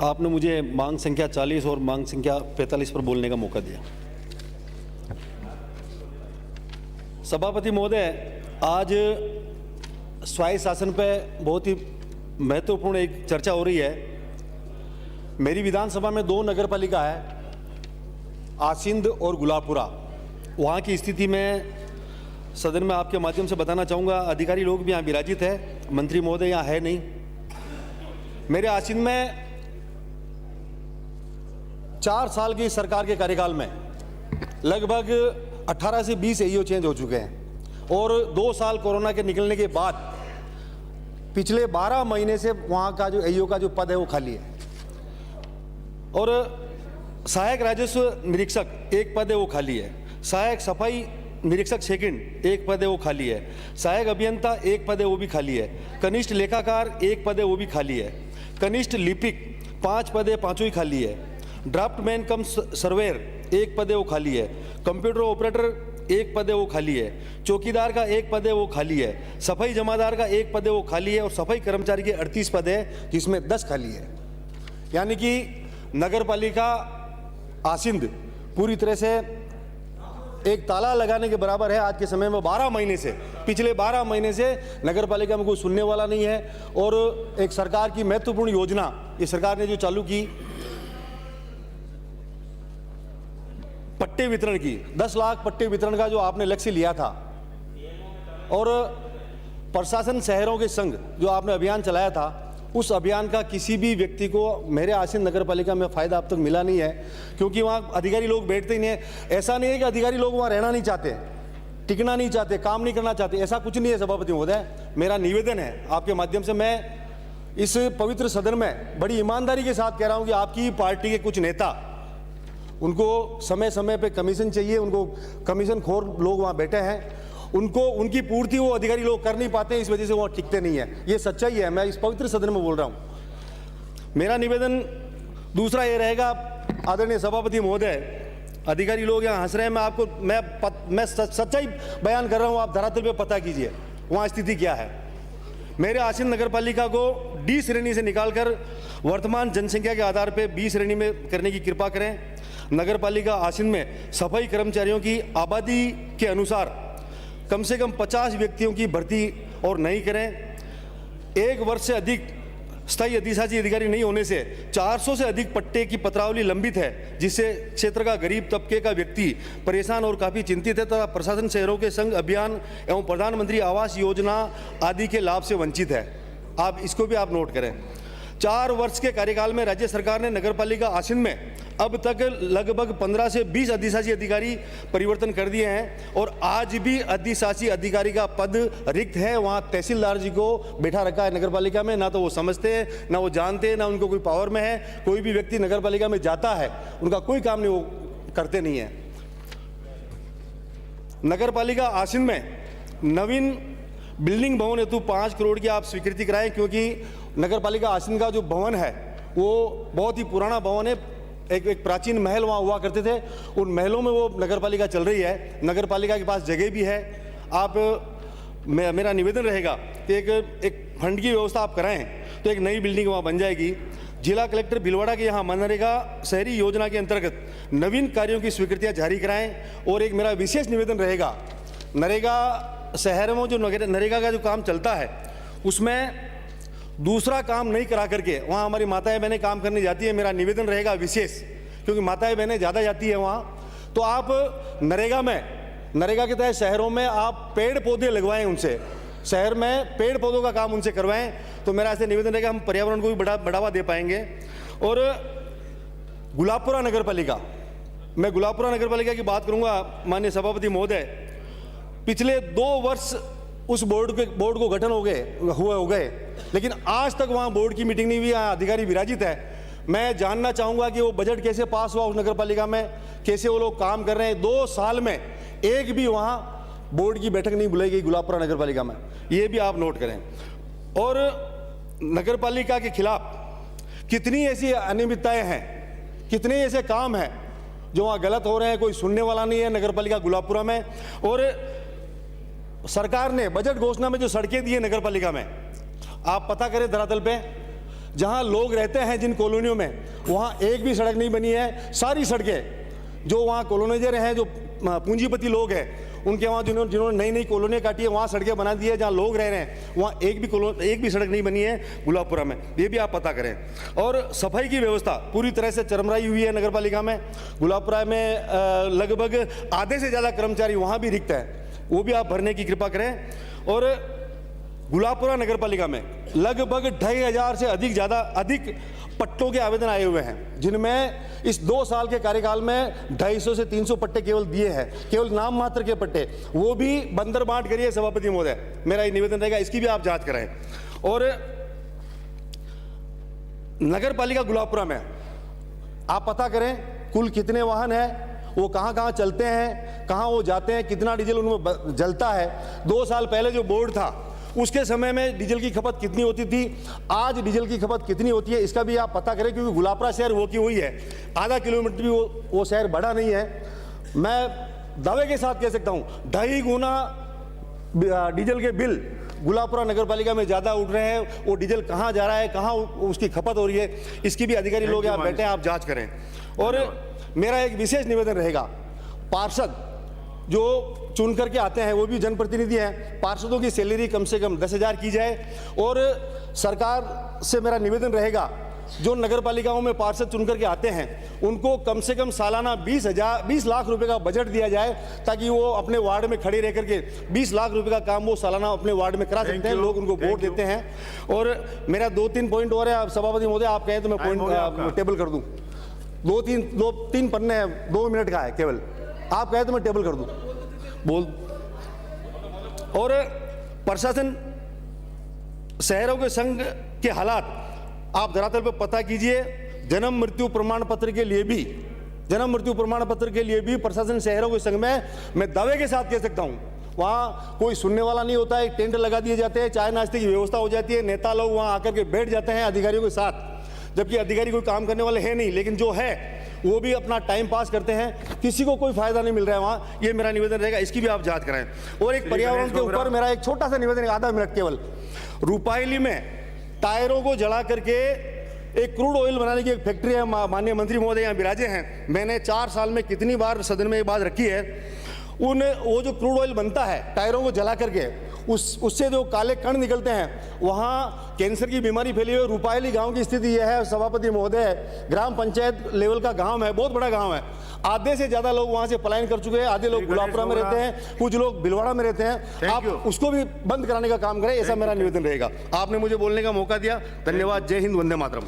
आपने मुझे मांग संख्या 40 और मांग संख्या 45 पर बोलने का मौका दिया। सभापति महोदय, आज स्वायत्त शासन पर बहुत ही महत्वपूर्ण एक चर्चा हो रही है। मेरी विधानसभा में 2 नगर पालिका है, आसिंद और गुलाबपुरा। वहाँ की स्थिति में सदन में आपके माध्यम से बताना चाहूँगा। अधिकारी लोग भी यहाँ विराजित है, मंत्री महोदय यहाँ है नहीं। मेरे आसिंद में 4 साल की सरकार के कार्यकाल में लगभग 18 से 20 एईओ चेंज हो चुके हैं और 2 साल कोरोना के निकलने के बाद पिछले 12 महीने से वहाँ का जो एईओ का जो पद है वो खाली है। और सहायक राजस्व निरीक्षक एक पद है वो खाली है। सहायक सफाई निरीक्षक सेकंड एक पद है वो खाली है। सहायक अभियंता एक पद है वो भी खाली है। कनिष्ठ लेखाकार एक पद है वो भी खाली है। कनिष्ठ लिपिक 5 पद है, 5 ही खाली है। ड्राफ्टमैन कम सर्वेयर एक पद है वो खाली है। कंप्यूटर ऑपरेटर एक पद है वो खाली है। चौकीदार का एक पद है वो खाली है। सफाई जमादार का एक पद है वो खाली है। और सफाई कर्मचारी के 38 पद है जिसमें 10 खाली है। यानी कि नगर पालिका आसिंद पूरी तरह से एक ताला लगाने के बराबर है। आज के समय में 12 महीने से, पिछले 12 महीने से नगर पालिका में कोई सुनने वाला नहीं है। और एक सरकार की महत्वपूर्ण योजना ये सरकार ने जो चालू की, पट्टे वितरण की, 10 लाख पट्टे वितरण का जो आपने लक्ष्य लिया था, और प्रशासन शहरों के संघ जो आपने अभियान चलाया था, उस अभियान का किसी भी व्यक्ति को मेरे आसिंद नगर पालिका में फ़ायदा अब तक मिला नहीं है। क्योंकि वहाँ अधिकारी लोग बैठते ही नहीं है। ऐसा नहीं है कि अधिकारी लोग वहाँ रहना नहीं चाहते, टिकना नहीं चाहते, काम नहीं करना चाहते, ऐसा कुछ नहीं है। सभापति महोदय, मेरा निवेदन है आपके माध्यम से, मैं इस पवित्र सदन में बड़ी ईमानदारी के साथ कह रहा हूँ कि आपकी पार्टी के कुछ नेता, उनको समय समय पे कमीशन चाहिए, उनको कमीशन खोर लोग वहाँ बैठे हैं, उनको उनकी पूर्ति वो अधिकारी लोग कर नहीं पाते हैं, इस वजह से वो टिकते नहीं है। ये सच्चाई है, मैं इस पवित्र सदन में बोल रहा हूँ। मेरा निवेदन दूसरा ये रहेगा, आदरणीय सभापति महोदय, अधिकारी लोग यहाँ हंस रहे हैं, मैं आपको मैं सच्चाई बयान कर रहा हूँ, आप धरातल पे पता कीजिए वहाँ स्थिति क्या है। मेरे आसिंद नगर पालिका को डी श्रेणी से निकालकर वर्तमान जनसंख्या के आधार पर बी श्रेणी में करने की कृपा करें। नगर पालिका आसिंद में सफाई कर्मचारियों की आबादी के अनुसार कम से कम 50 व्यक्तियों की भर्ती और नहीं करें। 1 वर्ष से अधिक स्थायी अधिशासी अधिकारी नहीं होने से 400 से अधिक पट्टे की पत्रावली लंबित है, जिससे क्षेत्र का गरीब तबके का व्यक्ति परेशान और काफ़ी चिंतित है तथा प्रशासन शहरों के संघ अभियान एवं प्रधानमंत्री आवास योजना आदि के लाभ से वंचित है। आप इसको भी आप नोट करें। 4 वर्ष के कार्यकाल में राज्य सरकार ने नगर पालिका आसिंद में अब तक लगभग 15 से 20 अधिशासी अधिकारी परिवर्तन कर दिए हैं और आज भी अधिशासी अधिकारी का पद रिक्त है। वहाँ तहसीलदार जी को बैठा रखा है नगर पालिका में, ना तो वो समझते हैं, ना वो जानते हैं, ना उनको कोई पावर में है। कोई भी व्यक्ति नगर पालिका में जाता है, उनका कोई काम नहीं, वो करते नहीं है। नगर पालिका आसिंद में नवीन बिल्डिंग भवन हेतु 5 करोड़ की आप स्वीकृति कराएं, क्योंकि नगर पालिका आसिंद का जो भवन है वो बहुत ही पुराना भवन है। एक प्राचीन महल वहाँ हुआ करते थे, उन महलों में वो नगर पालिका चल रही है। नगर पालिका के पास जगह भी है। आप मेरा निवेदन रहेगा कि एक फंड की व्यवस्था आप कराएं तो एक नई बिल्डिंग वहाँ बन जाएगी। जिला कलेक्टर भीलवाड़ा के यहाँ मनरेगा शहरी योजना के अंतर्गत नवीन कार्यों की स्वीकृतियाँ जारी कराएं। और एक मेरा विशेष निवेदन रहेगा, नरेगा शहर में जो नरेगा का जो काम चलता है उसमें दूसरा काम नहीं करा करके वहाँ हमारी माताएं बहनें काम करने जाती है। मेरा निवेदन रहेगा विशेष, क्योंकि माताएं बहनें ज़्यादा जाती है वहाँ, तो आप नरेगा के तहत शहरों में आप पेड़ पौधे लगवाएं, उनसे शहर में पेड़ पौधों का काम उनसे करवाएं। तो मेरा ऐसे निवेदन रहेगा, हम पर्यावरण को भी बढ़ावा दे पाएंगे। और गुलाबपुरा नगर पालिका, मैं गुलाबपुरा नगर पालिका की बात करूँगा। माननीय सभापति महोदय, पिछले 2 वर्ष उस बोर्ड को गठन हो गए, लेकिन आज तक वहाँ बोर्ड की मीटिंग नहीं हुई, अधिकारी विराजित है। मैं जानना चाहूँगा कि वो बजट कैसे पास हुआ उस नगर पालिका में, कैसे वो लोग काम कर रहे हैं। 2 साल में एक भी वहाँ बोर्ड की बैठक नहीं बुलाई गई गुलाबपुरा नगर पालिका में, ये भी आप नोट करें। और नगर पालिका के खिलाफ कितनी ऐसी अनियमितताएँ हैं, कितने ऐसे काम हैं जो वहाँ गलत हो रहे हैं, कोई सुनने वाला नहीं है नगर पालिका गुलाबपुरा में। और सरकार ने बजट घोषणा में जो सड़कें दी है नगर पालिका में, आप पता करें धरातल पे, जहां लोग रहते हैं जिन कॉलोनियों में, वहां एक भी सड़क नहीं बनी है। सारी सड़कें जो वहां कॉलोनाइजर हैं, जो पूंजीपति लोग हैं, उनके वहाँ जिन्होंने नई नई कॉलोनियाँ काटी है, वहाँ सड़कें बना दी है। जहाँ लोग रह रहे हैं वहाँ एक भी सड़क नहीं बनी है गुलाबपुरा में, ये भी आप पता करें। और सफाई की व्यवस्था पूरी तरह से चरमराई हुई है नगर पालिका में। गुलाबपुरा में लगभग आधे से ज़्यादा कर्मचारी वहाँ भी रिक्त है, वो भी आप भरने की कृपा करें। और गुलाबपुरा नगर पालिका में लगभग 2500 से अधिक पट्टों के आवेदन आए हुए हैं, जिनमें इस 2 साल के कार्यकाल में 250 से 300 पट्टे केवल दिए हैं, केवल नाम मात्र के पट्टे, वो भी बंदर बांट करिए सभापति महोदय। मेरा ये निवेदन रहेगा, इसकी भी आप जांच कराएं। और नगर पालिका गुलाबपुरा में आप पता करें कुल कितने वाहन हैं, वो कहाँ कहाँ चलते हैं, कहाँ वो जाते हैं, कितना डीजल उनमें जलता है। 2 साल पहले जो बोर्ड था उसके समय में डीजल की खपत कितनी होती थी, आज डीजल की खपत कितनी होती है, इसका भी आप पता करें। क्योंकि गुलाबपुरा शहर वो की हुई है, आधा किलोमीटर भी वो शहर बड़ा नहीं है। मैं दावे के साथ कह सकता हूँ 2.5 गुना डीजल के बिल गुलाबपुरा नगर पालिका में ज़्यादा उठ रहे हैं। वो डीजल कहाँ जा रहा है, कहाँ उसकी खपत हो रही है, इसकी भी अधिकारी लोग यहाँ बैठे हैं, आप जाँच करें। और मेरा एक विशेष निवेदन रहेगा, पार्षद जो चुन करके आते हैं वो भी जनप्रतिनिधि हैं, पार्षदों की सैलरी कम से कम 10,000 की जाए। और सरकार से मेरा निवेदन रहेगा, जो नगर पालिकाओं में पार्षद चुन करके आते हैं उनको कम से कम सालाना 20 लाख रुपए का बजट दिया जाए, ताकि वो अपने वार्ड में खड़े रह करके 20 लाख रुपए का काम वो सालाना अपने वार्ड में करा सकते हैं, लोग उनको वोट देते हैं। और मेरा 2-3 पॉइंट और है सभापति महोदय, आप कहें तो मैं पॉइंट टेबल कर दूं। 2-3 पन्ने हैं, 2 मिनट का है केवल, आप कहें तो मैं टेबल कर दूं बोल। और प्रशासन शहरों के संघ के हालात आप धरातल पर पता कीजिए। जन्म मृत्यु प्रमाण पत्र के लिए भी प्रशासन शहरों के संघ में मैं दावे के साथ कह सकता हूं, वहाँ कोई सुनने वाला नहीं होता है। टेंट लगा दिए जाते हैं, चाय नाश्ते की व्यवस्था हो जाती है, नेता लोग वहाँ आकर के बैठ जाते हैं अधिकारियों के साथ, जबकि अधिकारी कोई काम करने वाले हैं नहीं, लेकिन जो है वो भी अपना टाइम पास करते हैं, किसी को कोई फायदा नहीं मिल रहा है वहाँ। ये मेरा निवेदन रहेगा, इसकी भी आप जांच कराएं। और एक पर्यावरण के ऊपर मेरा एक छोटा सा निवेदन, आधा मिनट केवल। रूपायली में टायरों को जला करके एक क्रूड ऑयल बनाने की एक फैक्ट्री है, माननीय मंत्री महोदय यहाँ विराजे हैं, मैंने 4 साल में कितनी बार सदन में ये बात रखी है। वो जो क्रूड ऑयल बनता है टायरों को जला करके, उससे जो काले कण निकलते हैं, वहाँ कैंसर की बीमारी फैली हुई है। रूपायली गांव की स्थिति यह है सभापति महोदय, ग्राम पंचायत लेवल का गांव है, बहुत बड़ा गांव है, आधे से ज़्यादा लोग वहाँ से पलायन कर चुके हैं, आधे लोग गुलाबपुरा में रहते हैं, कुछ लोग भिलवाड़ा में रहते हैं। आप उसको भी बंद कराने का काम करें, ऐसा मेरा निवेदन रहेगा। आपने मुझे बोलने का मौका दिया, धन्यवाद। जय हिंद, वंदे मातरम।